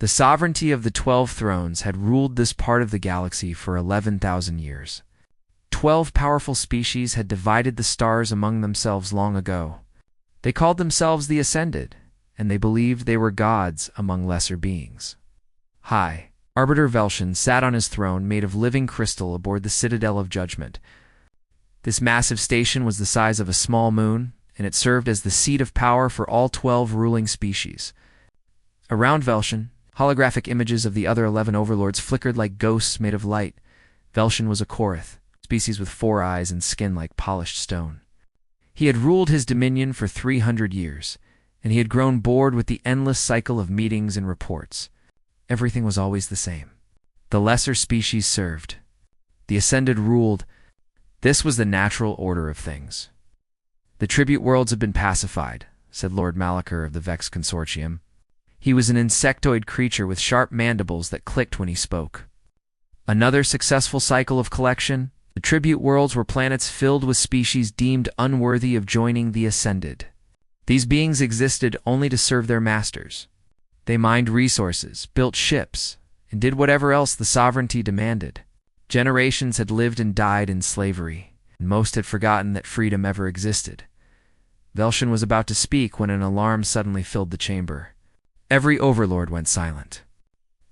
The sovereignty of the 12 thrones had ruled this part of the galaxy for 11,000 years. 12 powerful species had divided the stars among themselves long ago. They called themselves the Ascended, and they believed they were gods among lesser beings. High Arbiter Velshan sat on his throne made of living crystal aboard the Citadel of Judgment. This massive station was the size of a small moon, and it served as the seat of power for all 12 ruling species. Around Velshan, holographic images of the other 11 overlords flickered like ghosts made of light. Velshan was a Korath, species with 4 eyes and skin like polished stone. He had ruled his dominion for 300 years, and he had grown bored with the endless cycle of meetings and reports. Everything was always the same. The lesser species served. The Ascended ruled. This was the natural order of things. "The tribute worlds have been pacified," said Lord Malachar of the Vex Consortium. He was an insectoid creature with sharp mandibles that clicked when he spoke. Another successful cycle of collection. The tribute worlds were planets filled with species deemed unworthy of joining the Ascended. These beings existed only to serve their masters. They mined resources, built ships, and did whatever else the sovereignty demanded. Generations had lived and died in slavery, and most had forgotten that freedom ever existed. Velshan was about to speak when an alarm suddenly filled the chamber. Every overlord went silent.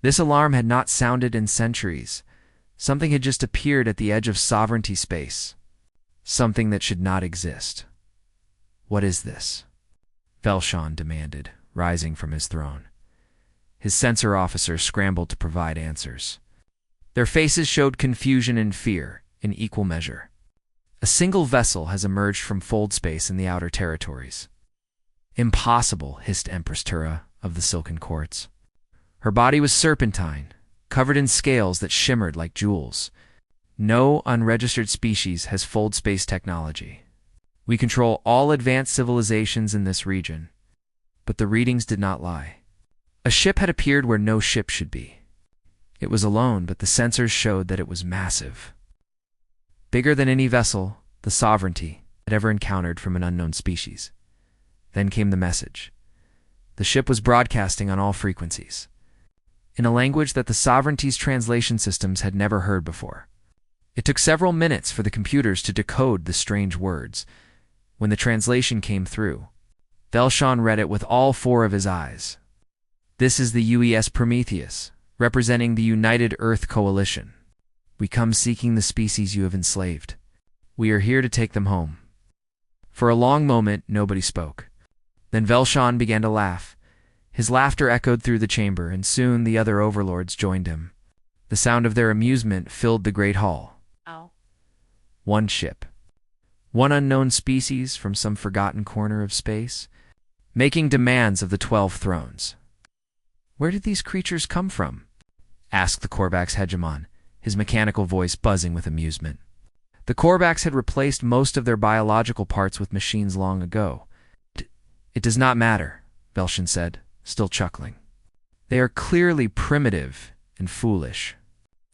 This alarm had not sounded in centuries. Something had just appeared at the edge of sovereignty space. Something that should not exist. "What is this?" Velshan demanded, rising from his throne. His censor officers scrambled to provide answers. Their faces showed confusion and fear in equal measure. "A single vessel has emerged from fold space in the outer territories." "Impossible," hissed Empress Tura of the Silken Courts. Her body was serpentine, covered in scales that shimmered like jewels. "No unregistered species has fold space technology. We control all advanced civilizations in this region." But the readings did not lie. A ship had appeared where no ship should be. It was alone, but the sensors showed that it was massive. Bigger than any vessel the sovereignty had ever encountered from an unknown species. Then came the message. The ship was broadcasting on all frequencies, in a language that the sovereignty's translation systems had never heard before. It took several minutes for the computers to decode the strange words. When the translation came through, Velshan read it with all 4 of his eyes. "This is the UES Prometheus, representing the United Earth Coalition. We come seeking the species you have enslaved. We are here to take them home." For a long moment, nobody spoke. Then Velshan began to laugh. His laughter echoed through the chamber, and soon the other overlords joined him. The sound of their amusement filled the great hall. Ow. One ship. One unknown species from some forgotten corner of space, making demands of the 12 thrones. "Where did these creatures come from?" asked the Korvax hegemon, his mechanical voice buzzing with amusement. The Korvax had replaced most of their biological parts with machines long ago. "It does not matter," Velshan said, still chuckling. "They are clearly primitive and foolish.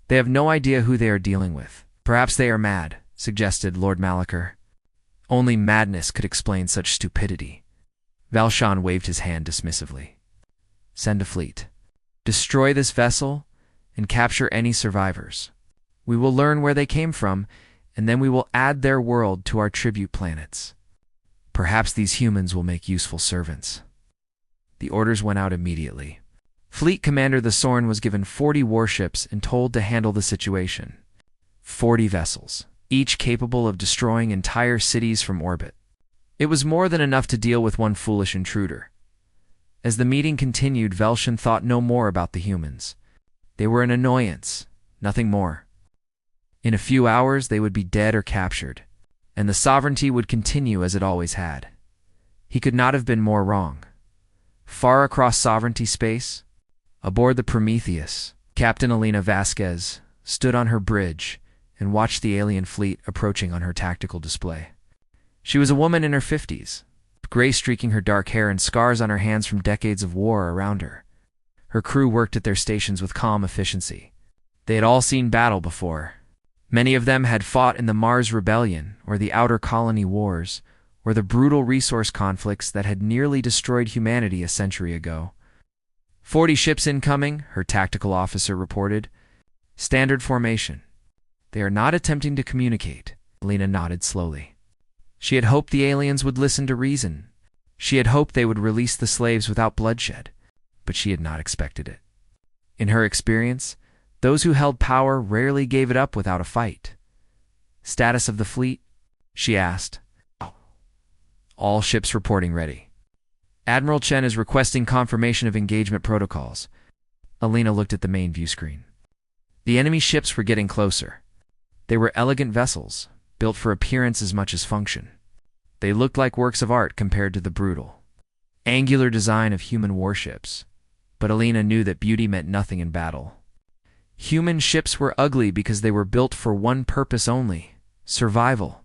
They have no idea who they are dealing with. Perhaps they are mad," suggested Lord Malachar. "Only madness could explain such stupidity." Velshan waved his hand dismissively. "Send a fleet. Destroy this vessel and capture any survivors. We will learn where they came from, and then we will add their world to our tribute planets. Perhaps these humans will make useful servants." The orders went out immediately. Fleet Commander the Sorn was given 40 warships and told to handle the situation. 40 vessels, each capable of destroying entire cities from orbit. It was more than enough to deal with one foolish intruder. As the meeting continued, Velshan thought no more about the humans. They were an annoyance, nothing more. In a few hours they would be dead or captured, and the sovereignty would continue as it always had. He could not have been more wrong. Far across sovereignty space, aboard the Prometheus, Captain Elena Vasquez stood on her bridge and watched the alien fleet approaching on her tactical display. She was a woman in her 50s, gray streaking her dark hair and scars on her hands from decades of war around her. Her crew worked at their stations with calm efficiency. They had all seen battle before. Many of them had fought in the Mars Rebellion or the Outer Colony Wars, or the brutal resource conflicts that had nearly destroyed humanity a century ago. "40 ships incoming," her tactical officer reported. "Standard formation." "They are not attempting to communicate," Alina nodded slowly. She had hoped the aliens would listen to reason. She had hoped they would release the slaves without bloodshed, but she had not expected it. In her experience, those who held power rarely gave it up without a fight. "Status of the fleet?" she asked. "All ships reporting ready. Admiral Chen is requesting confirmation of engagement protocols." Alina looked at the main view screen. The enemy ships were getting closer. They were elegant vessels, built for appearance as much as function. They looked like works of art compared to the brutal, angular design of human warships. But Alina knew that beauty meant nothing in battle. Human ships were ugly because they were built for one purpose only: survival.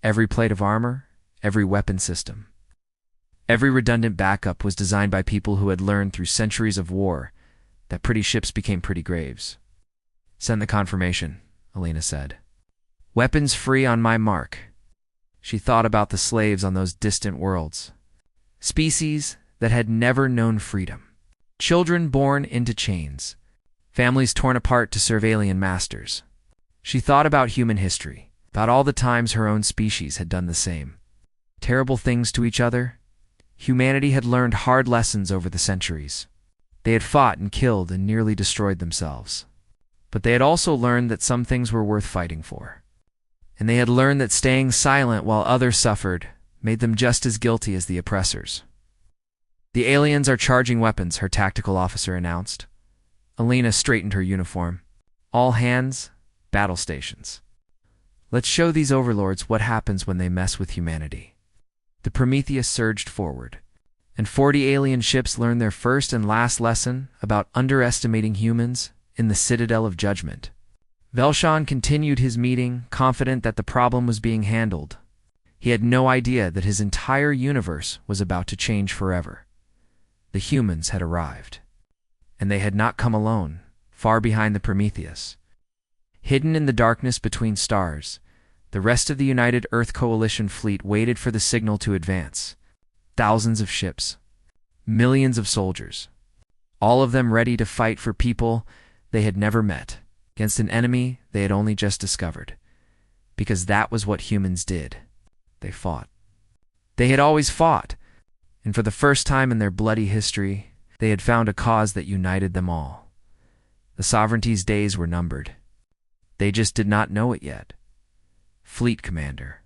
Every plate of armor, every weapon system, every redundant backup was designed by people who had learned through centuries of war that pretty ships became pretty graves. "Send the confirmation," Alina said. "Weapons free on my mark." She thought about the slaves on those distant worlds. Species that had never known freedom. Children born into chains. Families torn apart to serve alien masters. She thought about human history, about all the times her own species had done the same. Terrible things to each other. Humanity had learned hard lessons over the centuries. They had fought and killed and nearly destroyed themselves. But they had also learned that some things were worth fighting for. And they had learned that staying silent while others suffered made them just as guilty as the oppressors. "The aliens are charging weapons," her tactical officer announced. Alina straightened her uniform. "All hands, battle stations. Let's show these overlords what happens when they mess with humanity." The Prometheus surged forward, and 40 alien ships learned their first and last lesson about underestimating humans in the Citadel of Judgment. Velshan continued his meeting, confident that the problem was being handled. He had no idea that his entire universe was about to change forever. The humans had arrived. And they had not come alone, far behind the Prometheus. Hidden in the darkness between stars, the rest of the United Earth Coalition fleet waited for the signal to advance. Thousands of ships, millions of soldiers, all of them ready to fight for people they had never met, against an enemy they had only just discovered. Because that was what humans did. They fought. They had always fought, and for the first time in their bloody history, they had found a cause that united them all. The sovereignty's days were numbered. They just did not know it yet. Fleet Commander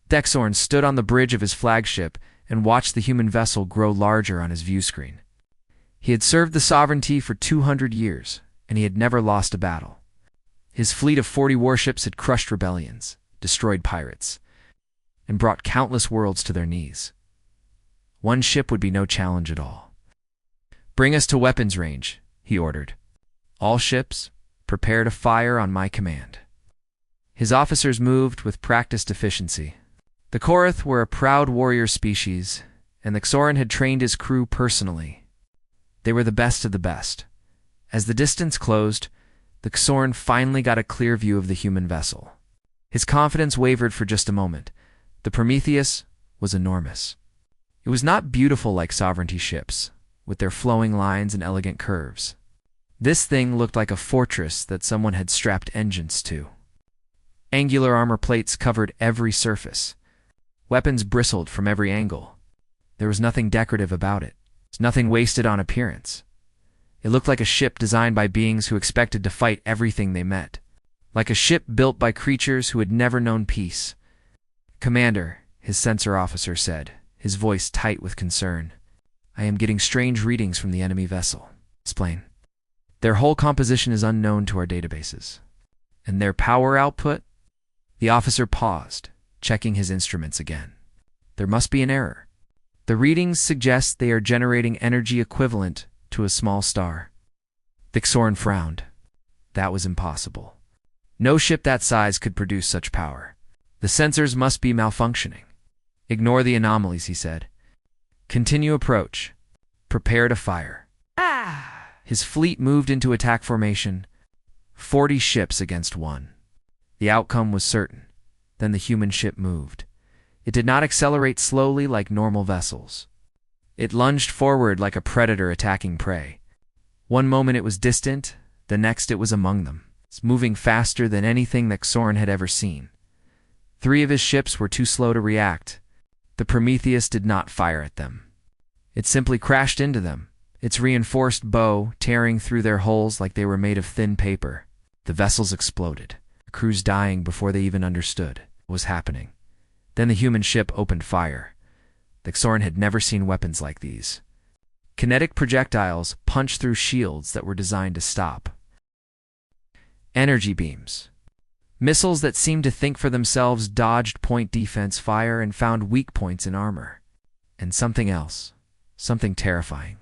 Dexorn stood on the bridge of his flagship and watched the human vessel grow larger on his view screen. He had served the sovereignty for 200 years, and he had never lost a battle. His fleet of 40 warships had crushed rebellions, destroyed pirates, and brought countless worlds to their knees. One ship would be no challenge at all. "Bring us to weapons range," he ordered. "All ships, prepare to fire on my command." His officers moved with practiced efficiency. The Korath were a proud warrior species, and the Xoran had trained his crew personally. They were the best of the best. As the distance closed, the Xoran finally got a clear view of the human vessel. His confidence wavered for just a moment. The Prometheus was enormous. It was not beautiful like sovereignty ships, with their flowing lines and elegant curves. This thing looked like a fortress that someone had strapped engines to. Angular armor plates covered every surface. Weapons bristled from every angle. There was nothing decorative about it. Nothing wasted on appearance. It looked like a ship designed by beings who expected to fight everything they met. Like a ship built by creatures who had never known peace. "Commander," his sensor officer said, his voice tight with concern. "I am getting strange readings from the enemy vessel." "Explain." "Their whole composition is unknown to our databases. And their power output?" The officer paused, checking his instruments again. "There must be an error. The readings suggest they are generating energy equivalent to a small star." The Xoran frowned. That was impossible. No ship that size could produce such power. The sensors must be malfunctioning. "Ignore the anomalies," he said. "Continue approach. Prepare to fire." His fleet moved into attack formation, 40 ships against one. The outcome was certain. Then the human ship moved. It did not accelerate slowly like normal vessels. It lunged forward like a predator attacking prey. One moment it was distant, the next it was among them, moving faster than anything that Xoran had ever seen. 3 of his ships were too slow to react. The Prometheus did not fire at them. It simply crashed into them, its reinforced bow tearing through their hulls like they were made of thin paper. The vessels exploded, the crews dying before they even understood what was happening. Then the human ship opened fire. The Xoran had never seen weapons like these. Kinetic projectiles punched through shields that were designed to stop. Energy beams. Missiles that seemed to think for themselves dodged point defense fire and found weak points in armor. And something else, something terrifying.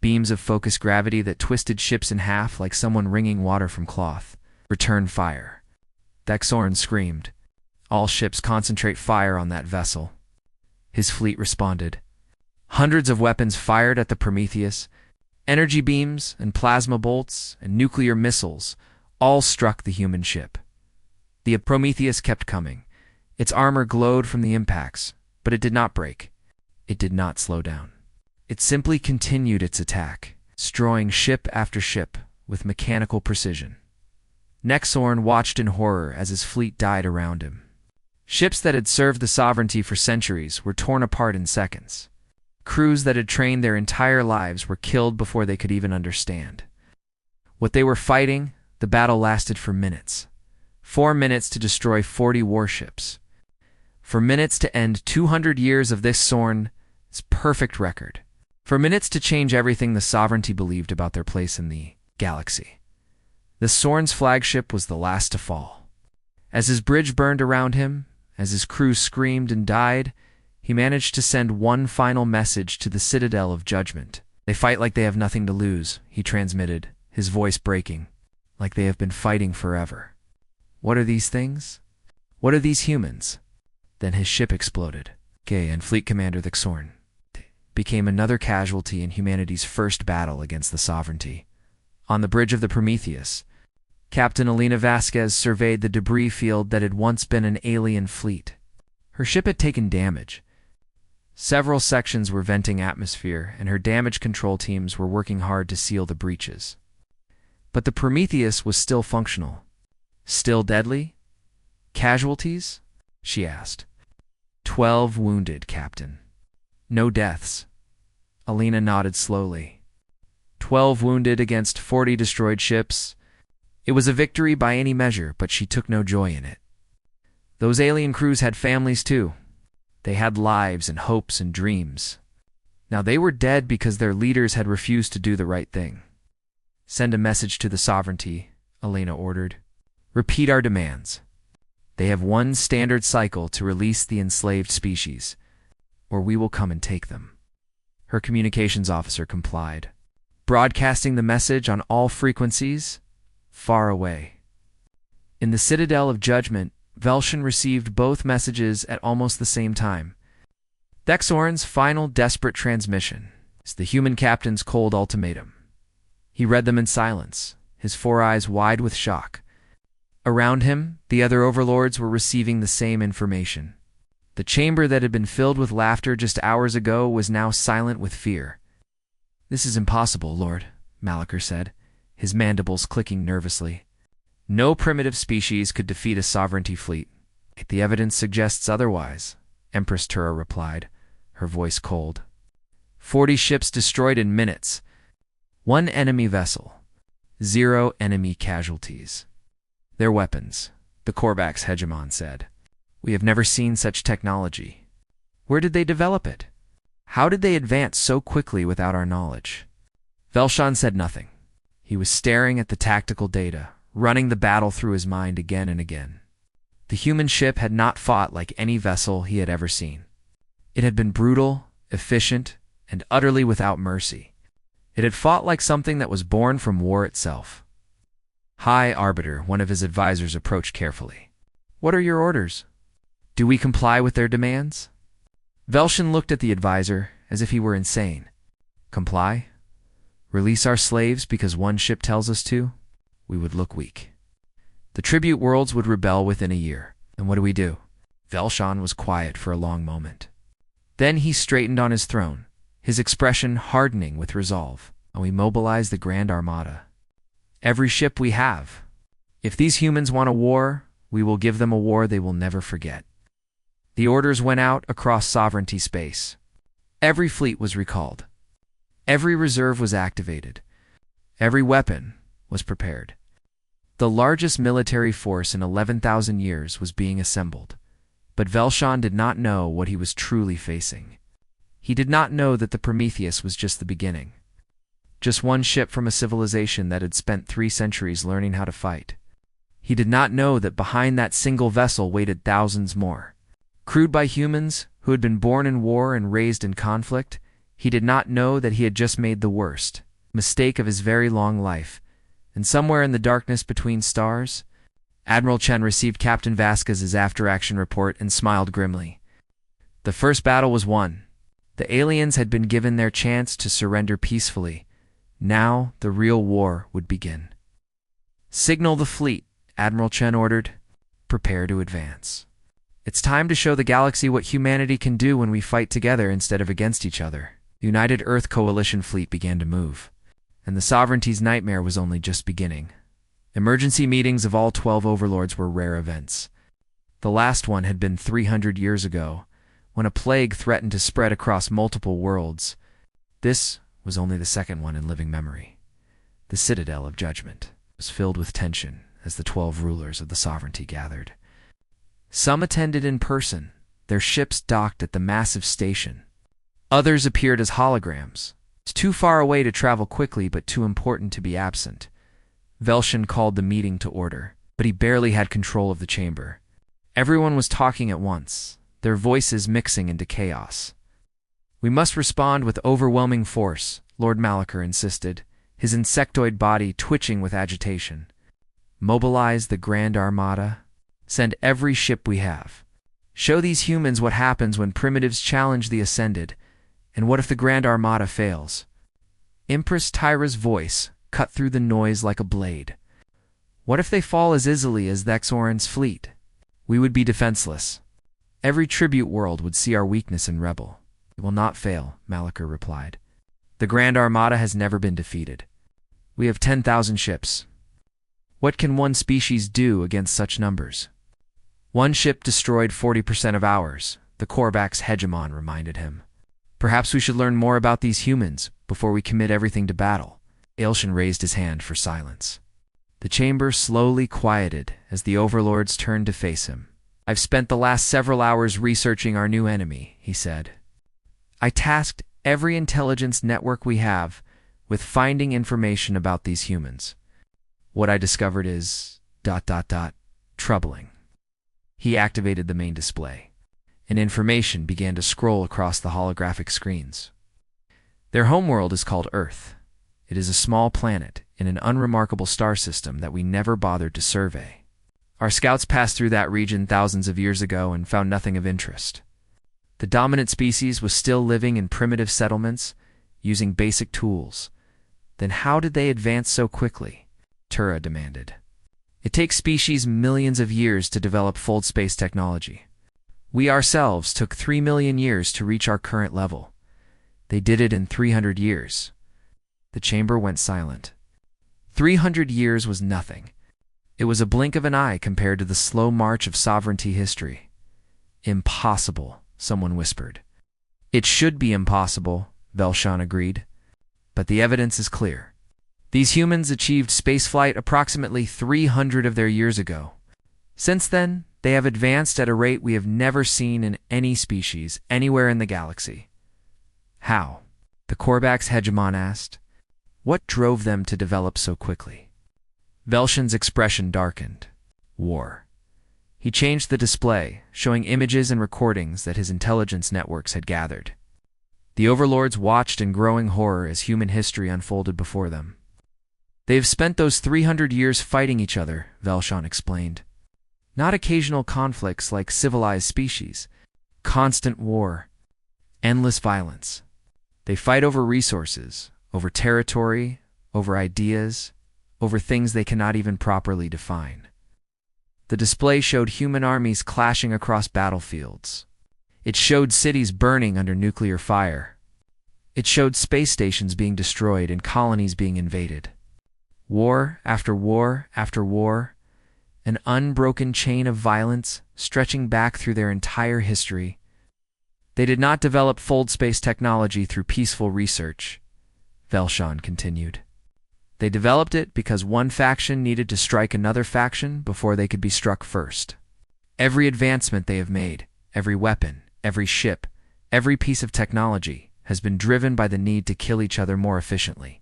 Beams of focused gravity that twisted ships in half like someone wringing water from cloth. Return fire. Xoran screamed. All ships concentrate fire on that vessel. His fleet responded. Hundreds of weapons fired at the Prometheus. Energy beams and plasma bolts and nuclear missiles all struck the human ship. The Prometheus kept coming. Its armor glowed from the impacts, but it did not break. It did not slow down. It simply continued its attack, destroying ship after ship with mechanical precision. Xoran watched in horror as his fleet died around him. Ships that had served the sovereignty for centuries were torn apart in seconds. Crews that had trained their entire lives were killed before they could even understand. What they were fighting, the battle lasted for minutes. 4 minutes to destroy 40 warships. For minutes to end 200 years of this Xoran's perfect record. For minutes to change everything the sovereignty believed about their place in the galaxy. The Xoran's flagship was the last to fall. As his bridge burned around him, as his crew screamed and died, he managed to send one final message to the Citadel of Judgment. They fight like they have nothing to lose, he transmitted, his voice breaking, like they have been fighting forever. What are these things? What are these humans? Then his ship exploded. And Fleet Commander the Xoran became another casualty in humanity's first battle against the sovereignty. On the bridge of the Prometheus, Captain Elena Vasquez surveyed the debris field that had once been an alien fleet. Her ship had taken damage. Several sections were venting atmosphere, and her damage control teams were working hard to seal the breaches. But the Prometheus was still functional. Still deadly? Casualties? She asked. 12 wounded, Captain. No deaths. Elena nodded slowly. 12 wounded against 40 destroyed ships. It was a victory by any measure, but she took no joy in it. Those alien crews had families too. They had lives and hopes and dreams. Now they were dead because their leaders had refused to do the right thing. Send a message to the sovereignty, Elena ordered. Repeat our demands. They have one standard cycle to release the enslaved species, or we will come and take them. Her communications officer complied, broadcasting the message on all frequencies, far away. In the Citadel of Judgment, Velshan received both messages at almost the same time. Xoran's final desperate transmission is the human captain's cold ultimatum. He read them in silence, his 4 eyes wide with shock. Around him, the other overlords were receiving the same information. The chamber that had been filled with laughter just hours ago was now silent with fear. This is impossible, Lord, Malachor said, his mandibles clicking nervously. No primitive species could defeat a sovereignty fleet. The evidence suggests otherwise, Empress Tura replied, her voice cold. 40 ships destroyed in minutes. 1 enemy vessel. 0 enemy casualties. Their weapons, the Korvax hegemon said. We have never seen such technology. Where did they develop it? How did they advance so quickly without our knowledge? Velshan said nothing. He was staring at the tactical data, running the battle through his mind again and again. The human ship had not fought like any vessel he had ever seen. It had been brutal, efficient, and utterly without mercy. It had fought like something that was born from war itself. High Arbiter, one of his advisors, approached carefully. What are your orders? Do we comply with their demands? Velshan looked at the advisor as if he were insane. Comply? Release our slaves because one ship tells us to? We would look weak. The tribute worlds would rebel within a year. And what do we do? Velshan was quiet for a long moment. Then he straightened on his throne, his expression hardening with resolve. And we mobilize the Grand Armada. Every ship we have. If these humans want a war, we will give them a war they will never forget. The orders went out across sovereignty space. Every fleet was recalled. Every reserve was activated. Every weapon was prepared. The largest military force in 11,000 years was being assembled. But Velshan did not know what he was truly facing. He did not know that the Prometheus was just the beginning. Just one ship from a civilization that had spent 3 centuries learning how to fight. He did not know that behind that single vessel waited thousands more. Crewed by humans who had been born in war and raised in conflict, he did not know that he had just made the worst mistake of his very long life. And somewhere in the darkness between stars, Admiral Chen received Captain Vasquez's after-action report and smiled grimly. The first battle was won. The aliens had been given their chance to surrender peacefully. Now the real war would begin. Signal the fleet, Admiral Chen ordered. Prepare to advance. It's time to show the galaxy what humanity can do when we fight together instead of against each other. The United Earth Coalition fleet began to move, and the Sovereignty's nightmare was only just beginning. Emergency meetings of all 12 overlords were rare events. The last one had been 300 years ago, when a plague threatened to spread across multiple worlds. This was only the second one in living memory. The Citadel of Judgment was filled with tension as the 12 rulers of the Sovereignty gathered. Some attended in person, their ships docked at the massive station. Others appeared as holograms, too far away to travel quickly but too important to be absent. Velshan called the meeting to order, but he barely had control of the chamber. Everyone was talking at once, their voices mixing into chaos. "We must respond with overwhelming force," Lord Malachar insisted, his insectoid body twitching with agitation. "Mobilize the Grand Armada. Send every ship we have. Show these humans what happens when primitives challenge the Ascended, and what if the Grand Armada fails?" Empress Tyra's voice cut through the noise like a blade. "What if they fall as easily as the Exoran's fleet? We would be defenseless. Every tribute world would see our weakness and rebel." "It will not fail," Malachar replied. "The Grand Armada has never been defeated. We have 10,000 ships. What can one species do against such numbers?" "One ship destroyed 40% of ours," the Korvax hegemon reminded him. "Perhaps we should learn more about these humans before we commit everything to battle." Aelshin raised his hand for silence. The chamber slowly quieted as the overlords turned to face him. "I've spent the last several hours researching our new enemy," he said. "I tasked every intelligence network we have with finding information about these humans. What I discovered is... troubling." He activated the main display, and information began to scroll across the holographic screens. Their homeworld is called Earth. It is a small planet in an unremarkable star system that we never bothered to survey. Our scouts passed through that region thousands of years ago and found nothing of interest. The dominant species was still living in primitive settlements, using basic tools. Then how did they advance so quickly? Tura demanded. "It takes species millions of years to develop fold space technology. We ourselves took 3 million years to reach our current level. They did it in 300 years. The chamber went silent. 300 years was nothing. It was a blink of an eye compared to the slow march of sovereignty history. "Impossible," someone whispered. "It should be impossible," Velshan agreed. "But the evidence is clear. These humans achieved spaceflight approximately 300 of their years ago. Since then, they have advanced at a rate we have never seen in any species anywhere in the galaxy." "How?" the Korvax hegemon asked. "What drove them to develop so quickly?" Velshan's expression darkened. "War." He changed the display, showing images and recordings that his intelligence networks had gathered. The overlords watched in growing horror as human history unfolded before them. "They have spent those 300 years fighting each other," Velshan explained. "Not occasional conflicts like civilized species. Constant war. Endless violence. They fight over resources, over territory, over ideas, over things they cannot even properly define." The display showed human armies clashing across battlefields. It showed cities burning under nuclear fire. It showed space stations being destroyed and colonies being invaded. War after war after war, an unbroken chain of violence stretching back through their entire history. They did not develop fold space technology through peaceful research, Velshan continued. They developed it because one faction needed to strike another faction before they could be struck first. Every advancement they have made, every weapon, every ship, every piece of technology has been driven by the need to kill each other more efficiently.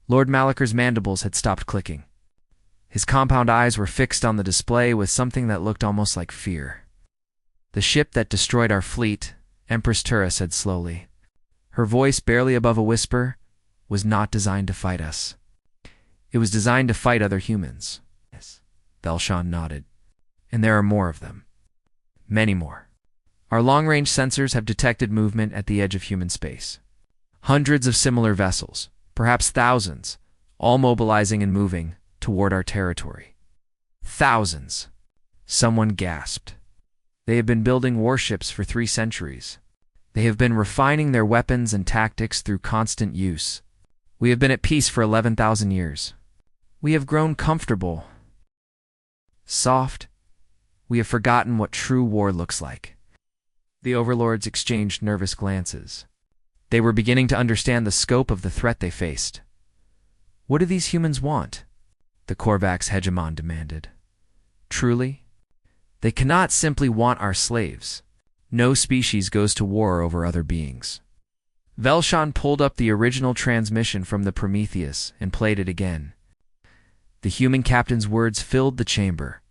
Lord Malaker's mandibles had stopped clicking. His compound eyes were fixed on the display with something that looked almost like fear. The ship that destroyed our fleet, Empress Tura said slowly, her voice barely above a whisper, was not designed to fight us. It was designed to fight other humans. Yes, Velshan nodded. And there are more of them. Many more. Our long-range sensors have detected movement at the edge of human space. Hundreds of similar vessels, perhaps thousands, all mobilizing and moving toward our territory. Thousands. Someone gasped. They have been building warships for 3 centuries. They have been refining their weapons and tactics through constant use. We have been at peace for 11,000 years. We have grown comfortable. Soft. We have forgotten what true war looks like. The overlords exchanged nervous glances. They were beginning to understand the scope of the threat they faced. What do these humans want? The Korvax hegemon demanded. Truly? They cannot simply want our slaves. No species goes to war over other beings. Velshan pulled up the original transmission from the Prometheus and played it again. The human captain's words filled the chamber.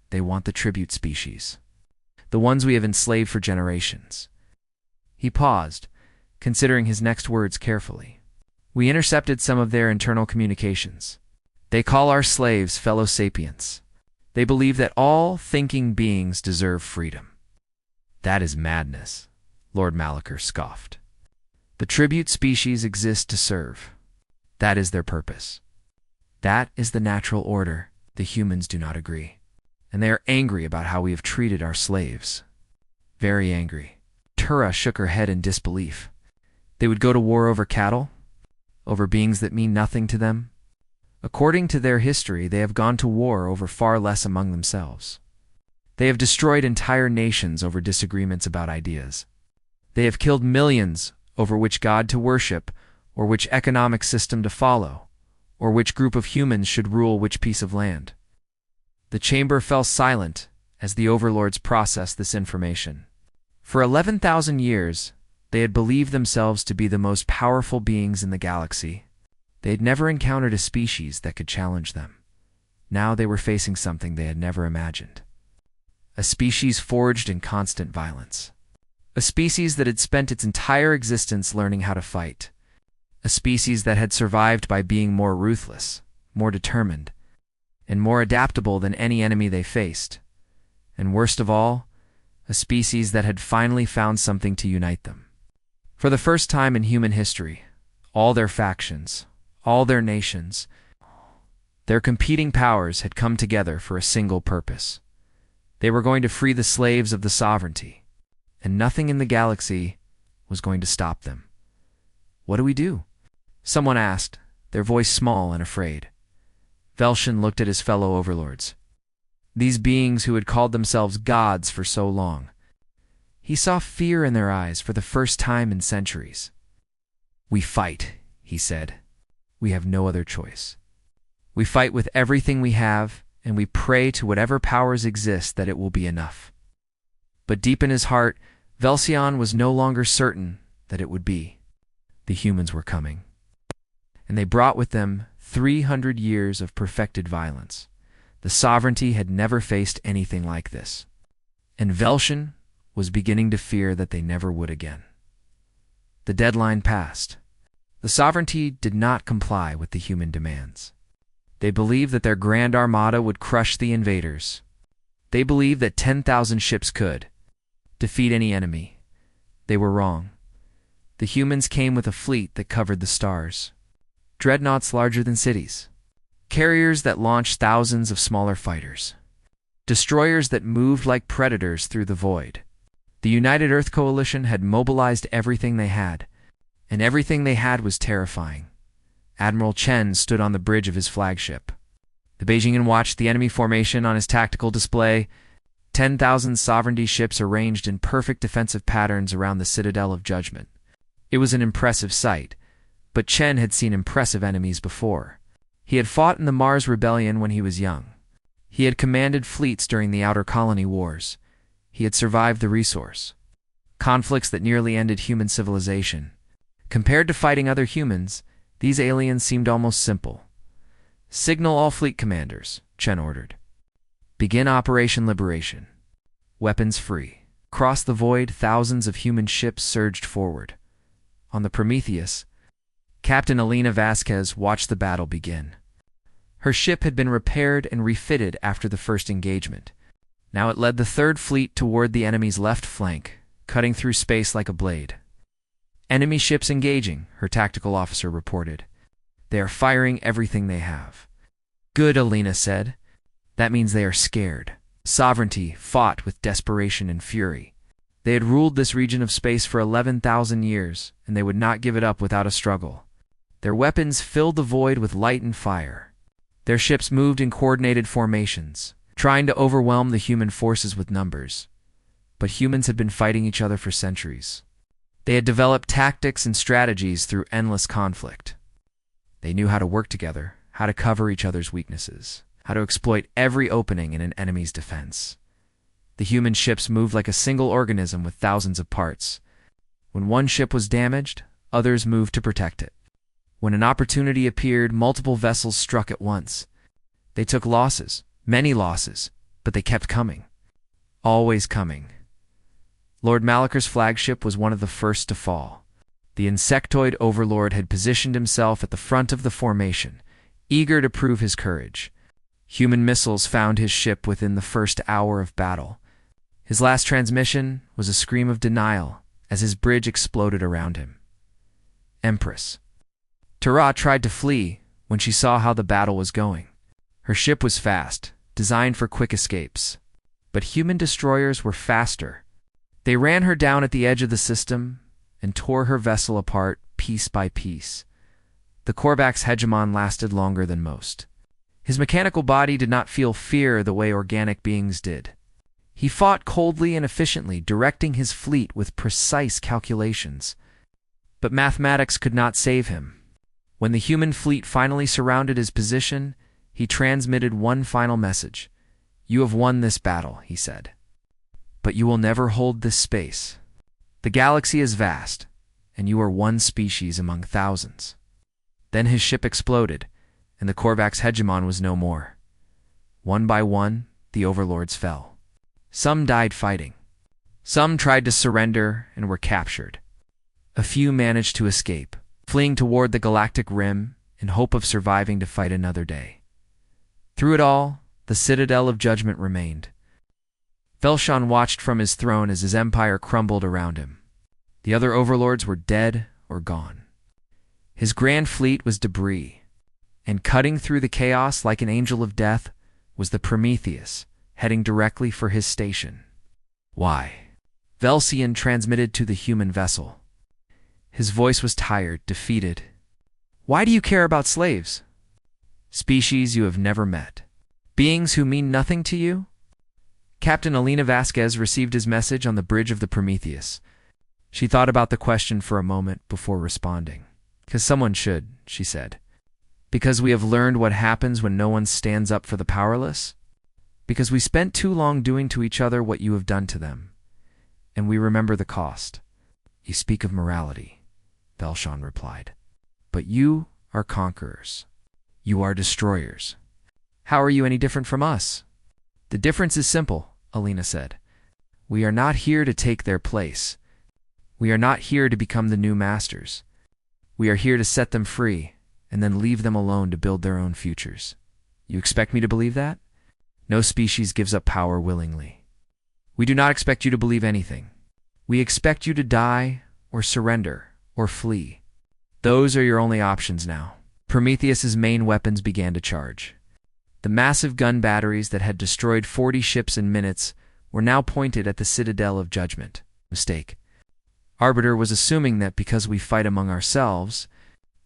They want the tribute species, the ones we have enslaved for generations. He paused, considering his next words carefully. We intercepted some of their internal communications. They call our slaves fellow sapients. They believe that all thinking beings deserve freedom. That is madness, Lord Malaker scoffed. The tribute species exist to serve. That is their purpose. That is the natural order. The humans do not agree. And they are angry about how we have treated our slaves. Very angry. Tura shook her head in disbelief. They would go to war over cattle? Over beings that mean nothing to them? According to their history, they have gone to war over far less among themselves. They have destroyed entire nations over disagreements about ideas. They have killed millions over which god to worship, or which economic system to follow, or which group of humans should rule which piece of land. The chamber fell silent as the overlords processed this information. For 11,000 years, they had believed themselves to be the most powerful beings in the galaxy. They had never encountered a species that could challenge them. Now they were facing something they had never imagined. A species forged in constant violence. A species that had spent its entire existence learning how to fight. A species that had survived by being more ruthless, more determined, and more adaptable than any enemy they faced. And worst of all, a species that had finally found something to unite them. For the first time in human history, all their factions, all their nations, their competing powers had come together for a single purpose. They were going to free the slaves of the sovereignty, and nothing in the galaxy was going to stop them. What do we do? Someone asked, their voice small and afraid. Velshan looked at his fellow overlords. These beings who had called themselves gods for so long. He saw fear in their eyes for the first time in centuries. We fight, he said. We have no other choice. We fight with everything we have, and we pray to whatever powers exist that it will be enough. But deep in his heart, Velsion was no longer certain that it would be. The humans were coming. And they brought with them 300 years of perfected violence. The sovereignty had never faced anything like this. And Velshan was beginning to fear that they never would again. The deadline passed. The sovereignty did not comply with the human demands. They believed that their grand armada would crush the invaders. They believed that 10,000 ships could defeat any enemy. They were wrong. The humans came with a fleet that covered the stars. Dreadnoughts larger than cities. Carriers that launched thousands of smaller fighters. Destroyers that moved like predators through the void. The United Earth Coalition had mobilized everything they had, and everything they had was terrifying. Admiral Chen stood on the bridge of his flagship. The Beijingan watched the enemy formation on his tactical display, 10,000 sovereignty ships arranged in perfect defensive patterns around the Citadel of Judgment. It was an impressive sight, but Chen had seen impressive enemies before. He had fought in the Mars Rebellion when he was young. He had commanded fleets during the Outer Colony Wars. He had survived the Resource, conflicts that nearly ended human civilization. Compared to fighting other humans, these aliens seemed almost simple. "Signal all fleet commanders," Chen ordered. "Begin Operation Liberation. Weapons free." Across the void, thousands of human ships surged forward. On the Prometheus, Captain Alina Vasquez watched the battle begin. Her ship had been repaired and refitted after the first engagement. Now it led the Third Fleet toward the enemy's left flank, cutting through space like a blade. "Enemy ships engaging," her tactical officer reported. "They are firing everything they have." "Good," Alina said. "That means they are scared." Sovereignty fought with desperation and fury. They had ruled this region of space for 11,000 years, and they would not give it up without a struggle. Their weapons filled the void with light and fire. Their ships moved in coordinated formations, trying to overwhelm the human forces with numbers. But humans had been fighting each other for centuries. They had developed tactics and strategies through endless conflict. They knew how to work together, how to cover each other's weaknesses, how to exploit every opening in an enemy's defense. The human ships moved like a single organism with thousands of parts. When one ship was damaged, others moved to protect it. When an opportunity appeared, multiple vessels struck at once. They took losses, many losses, but they kept coming. Always coming. Lord Malaker's flagship was one of the first to fall. The insectoid overlord had positioned himself at the front of the formation, eager to prove his courage. Human missiles found his ship within the first hour of battle. His last transmission was a scream of denial as his bridge exploded around him. Empress Tara tried to flee when she saw how the battle was going. Her ship was fast, designed for quick escapes. But human destroyers were faster. They ran her down at the edge of the system and tore her vessel apart piece by piece. The Korvax hegemon lasted longer than most. His mechanical body did not feel fear the way organic beings did. He fought coldly and efficiently, directing his fleet with precise calculations. But mathematics could not save him. When the human fleet finally surrounded his position, he transmitted one final message. "You have won this battle," he said. "But you will never hold this space. The galaxy is vast, and you are one species among thousands." Then his ship exploded, and the Korvax hegemon was no more. One by one, the overlords fell. Some died fighting. Some tried to surrender and were captured. A few managed to escape, fleeing toward the galactic rim in hope of surviving to fight another day. Through it all, the Citadel of Judgment remained. Velshan watched from his throne as his empire crumbled around him. The other overlords were dead or gone. His grand fleet was debris, and cutting through the chaos like an angel of death was the Prometheus, heading directly for his station. "Why?" Velsian transmitted to the human vessel. His voice was tired, defeated. "Why do you care about slaves? Species you have never met. Beings who mean nothing to you?" Captain Alina Vasquez received his message on the bridge of the Prometheus. She thought about the question for a moment before responding. "Because someone should," she said. "Because we have learned what happens when no one stands up for the powerless. Because we spent too long doing to each other what you have done to them. And we remember the cost." "You speak of morality," Velshan replied. "But you are conquerors. You are destroyers. How are you any different from us?" "The difference is simple," Alina said. "We are not here to take their place. We are not here to become the new masters. We are here to set them free and then leave them alone to build their own futures. You expect me to believe that? No species gives up power willingly. We do not expect you to believe anything. We expect you to die or surrender or flee. Those are your only options now." Prometheus's main weapons began to charge. The massive gun batteries that had destroyed 40 ships in minutes were now pointed at the Citadel of Judgment. Mistake. Arbiter was assuming that because we fight among ourselves,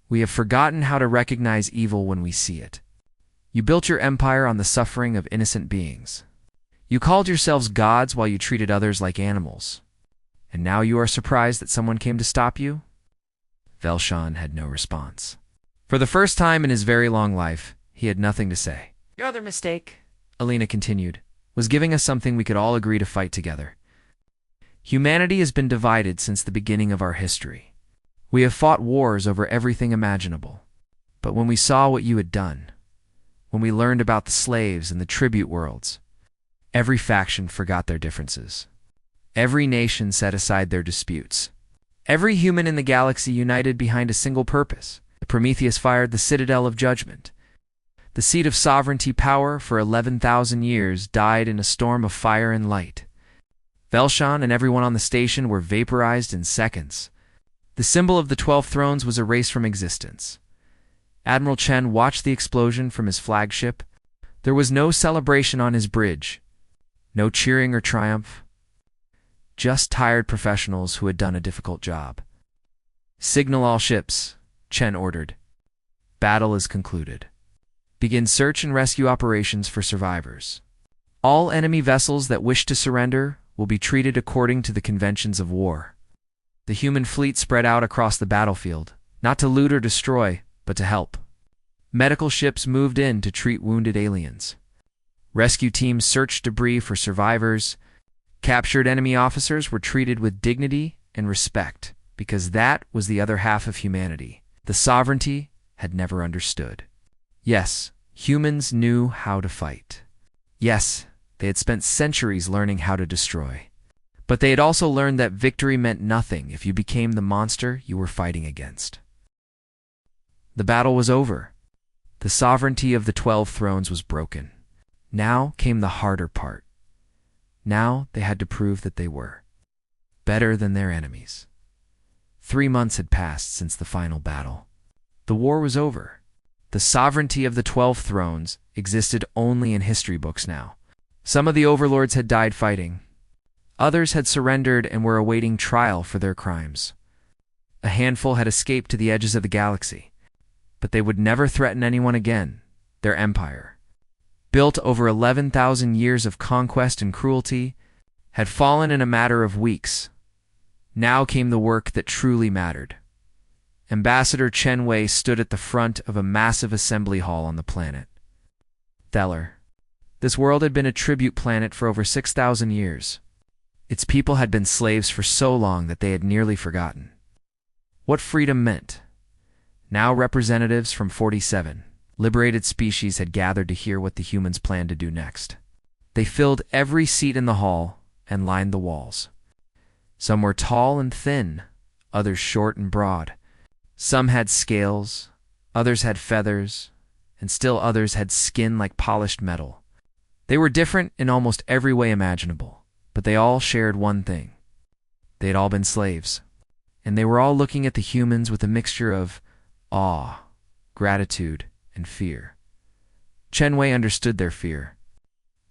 we have forgotten how to recognize evil when we see it. You built your empire on the suffering of innocent beings. You called yourselves gods while you treated others like animals. And now you are surprised that someone came to stop you? Velshan had no response. For the first time in his very long life, he had nothing to say. Your other mistake, Alina continued, was giving us something we could all agree to fight together. Humanity has been divided since the beginning of our history. We have fought wars over everything imaginable. But when we saw what you had done, when we learned about the slaves and the tribute worlds, every faction forgot their differences. Every nation set aside their disputes. Every human in the galaxy united behind a single purpose. Prometheus fired the Citadel of Judgment. The seat of sovereignty power for 11,000 years died in a storm of fire and light. Velshan and everyone on the station were vaporized in seconds. The symbol of the 12 thrones was erased from existence. Admiral Chen watched the explosion from his flagship. There was no celebration on his bridge, no cheering or triumph, just tired professionals who had done a difficult job. Signal all ships, Chen ordered. Battle is concluded. Begin search and rescue operations for survivors. All enemy vessels that wish to surrender will be treated according to the conventions of war. The human fleet spread out across the battlefield, not to loot or destroy, but to help. Medical ships moved in to treat wounded aliens. Rescue teams searched debris for survivors. Captured enemy officers were treated with dignity and respect, because that was the other half of humanity. The sovereignty had never understood. Yes, humans knew how to fight. Yes, they had spent centuries learning how to destroy. But they had also learned that victory meant nothing if you became the monster you were fighting against. The battle was over. The sovereignty of the 12 thrones was broken. Now came the harder part. Now they had to prove that they were better than their enemies. 3 months had passed since the final battle. The war was over. The sovereignty of the 12 thrones existed only in history books now. Some of the overlords had died fighting. Others had surrendered and were awaiting trial for their crimes. A handful had escaped to the edges of the galaxy. But they would never threaten anyone again. Their empire, built over 11,000 years of conquest and cruelty, had fallen in a matter of weeks. Now came the work that truly mattered. Ambassador Chen Wei stood at the front of a massive assembly hall on the planet. Theller. This world had been a tribute planet for over 6,000 years. Its people had been slaves for so long that they had nearly forgotten what freedom meant. Now representatives from 47 liberated species had gathered to hear what the humans planned to do next. They filled every seat in the hall and lined the walls. Some were tall and thin, others short and broad. Some had scales, others had feathers, and still others had skin like polished metal. They were different in almost every way imaginable, but they all shared one thing. They had all been slaves, and they were all looking at the humans with a mixture of awe, gratitude, and fear. Chen Wei understood their fear.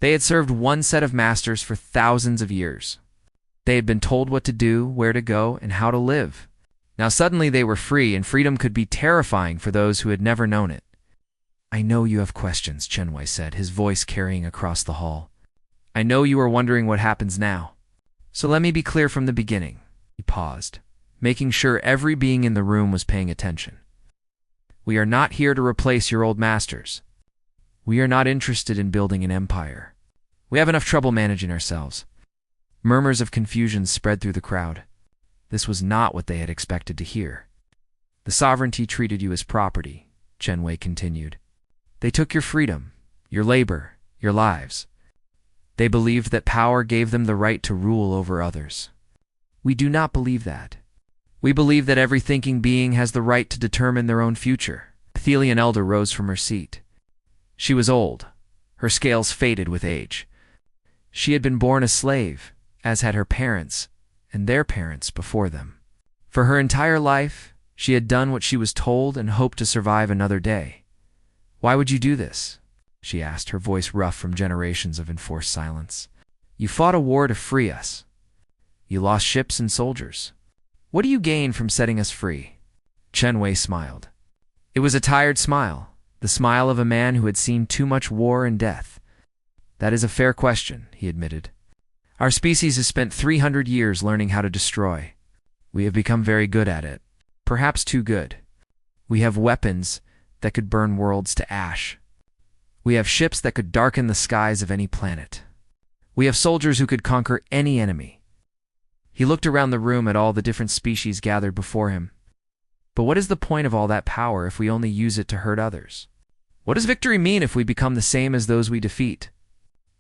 They had served one set of masters for thousands of years. They had been told what to do, where to go, and how to live. Now suddenly they were free, and freedom could be terrifying for those who had never known it. I know you have questions, Chen Wei said, his voice carrying across the hall. I know you are wondering what happens now. So let me be clear from the beginning. He paused, making sure every being in the room was paying attention. We are not here to replace your old masters. We are not interested in building an empire. We have enough trouble managing ourselves. Murmurs of confusion spread through the crowd. This was not what they had expected to hear. The sovereignty treated you as property, Chen Wei continued. They took your freedom, your labor, your lives. They believed that power gave them the right to rule over others. We do not believe that. We believe that every thinking being has the right to determine their own future. Athelian Elder rose from her seat. She was old. Her scales faded with age. She had been born a slave, as had her parents and their parents before them. For her entire life, she had done what she was told and hoped to survive another day. Why would you do this? She asked, her voice rough from generations of enforced silence. You fought a war to free us. You lost ships and soldiers. What do you gain from setting us free? Chen Wei smiled. It was a tired smile, the smile of a man who had seen too much war and death. That is a fair question, he admitted. Our species has spent 300 years learning how to destroy. We have become very good at it, perhaps too good. We have weapons that could burn worlds to ash. We have ships that could darken the skies of any planet. We have soldiers who could conquer any enemy. He looked around the room at all the different species gathered before him. But what is the point of all that power if we only use it to hurt others? What does victory mean if we become the same as those we defeat?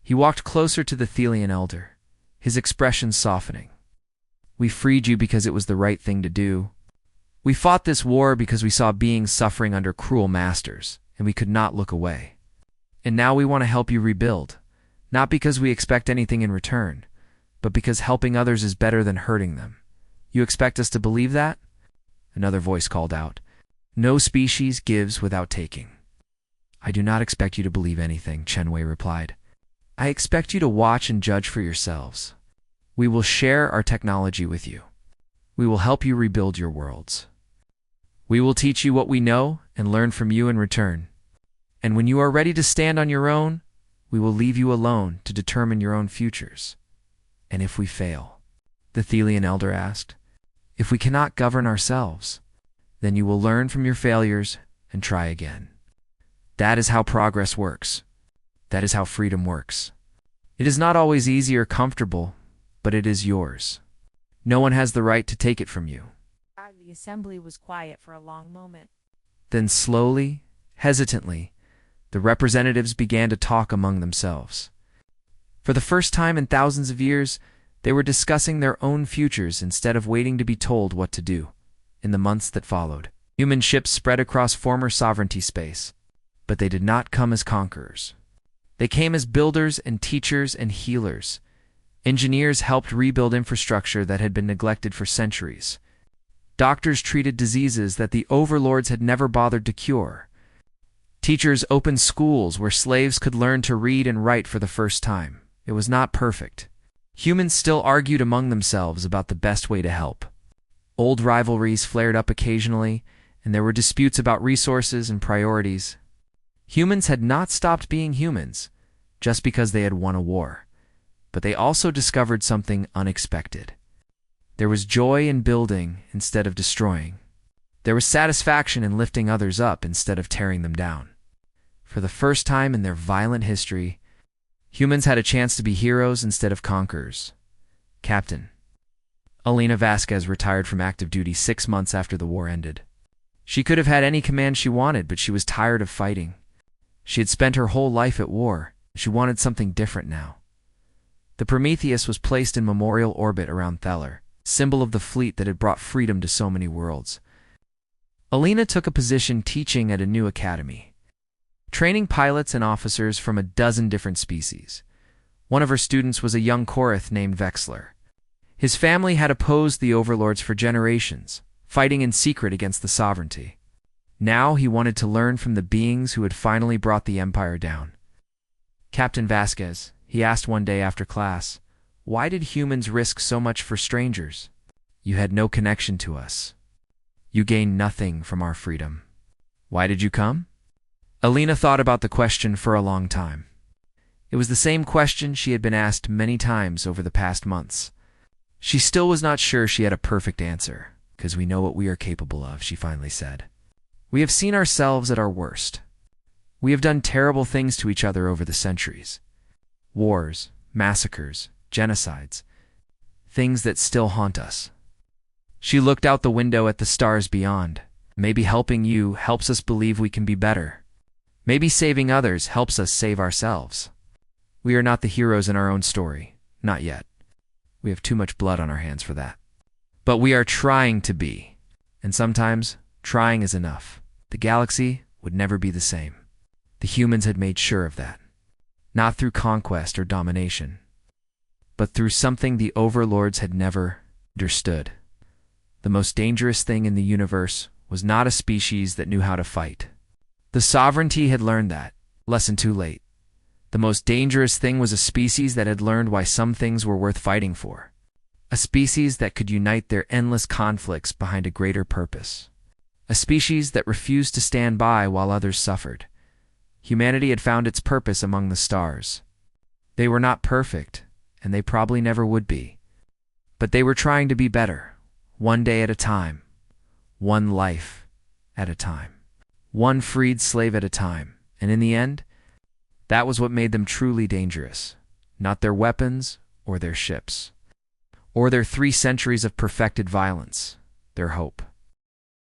He walked closer to the Thelian elder, his expression softening. We freed you because it was the right thing to do. We fought this war because we saw beings suffering under cruel masters, and we could not look away. And now we want to help you rebuild, not because we expect anything in return, but because helping others is better than hurting them. You expect us to believe that? Another voice called out. No species gives without taking. I do not expect you to believe anything, Chen Wei replied. I expect you to watch and judge for yourselves. We will share our technology with you. We will help you rebuild your worlds. We will teach you what we know and learn from you in return. And when you are ready to stand on your own, we will leave you alone to determine your own futures. And if we fail? The Thelian elder asked. If we cannot govern ourselves, then you will learn from your failures and try again. That is how progress works. That is how freedom works. It is not always easy or comfortable, but it is yours. No one has the right to take it from you. The assembly was quiet for a long moment. Then slowly, hesitantly, the representatives began to talk among themselves. For the first time in thousands of years, they were discussing their own futures instead of waiting to be told what to do. In the months that followed, human ships spread across former sovereignty space, but they did not come as conquerors. They came as builders and teachers and healers. Engineers helped rebuild infrastructure that had been neglected for centuries. Doctors treated diseases that the overlords had never bothered to cure. Teachers opened schools where slaves could learn to read and write for the first time. It was not perfect. Humans still argued among themselves about the best way to help. Old rivalries flared up occasionally, and there were disputes about resources and priorities. Humans had not stopped being humans just because they had won a war, but they also discovered something unexpected. There was joy in building instead of destroying. There was satisfaction in lifting others up instead of tearing them down. For the first time in their violent history, humans had a chance to be heroes instead of conquerors. Captain. Alina Vasquez retired from active duty 6 months after the war ended. She could have had any command she wanted, but she was tired of fighting. She had spent her whole life at war. She wanted something different now. The Prometheus was placed in memorial orbit around Theller, symbol of the fleet that had brought freedom to so many worlds. Alina took a position teaching at a new academy, training pilots and officers from a dozen different species. One of her students was a young Korath named Vexler. His family had opposed the overlords for generations, fighting in secret against the sovereignty. Now he wanted to learn from the beings who had finally brought the empire down. Captain Vasquez, he asked one day after class, why did humans risk so much for strangers? You had no connection to us. You gained nothing from our freedom. Why did you come? Alina thought about the question for a long time. It was the same question she had been asked many times over the past months. She still was not sure she had a perfect answer, because we know what we are capable of, she finally said. We have seen ourselves at our worst. We have done terrible things to each other over the centuries. Wars, massacres, genocides, things that still haunt us. She looked out the window at the stars beyond. Maybe helping you helps us believe we can be better. Maybe saving others helps us save ourselves. We are not the heroes in our own story. Not yet. We have too much blood on our hands for that. But we are trying to be. And sometimes, trying is enough. The galaxy would never be the same. The humans had made sure of that. Not through conquest or domination, but through something the overlords had never understood. The most dangerous thing in the universe was not a species that knew how to fight. The sovereignty had learned that. Lesson too late. The most dangerous thing was a species that had learned why some things were worth fighting for. A species that could unite their endless conflicts behind a greater purpose. A species that refused to stand by while others suffered. Humanity had found its purpose among the stars. They were not perfect, and they probably never would be. But they were trying to be better, one day at a time, one life at a time, one freed slave at a time. And in the end, that was what made them truly dangerous. Not their weapons or their ships, or their 3 centuries of perfected violence, their hope.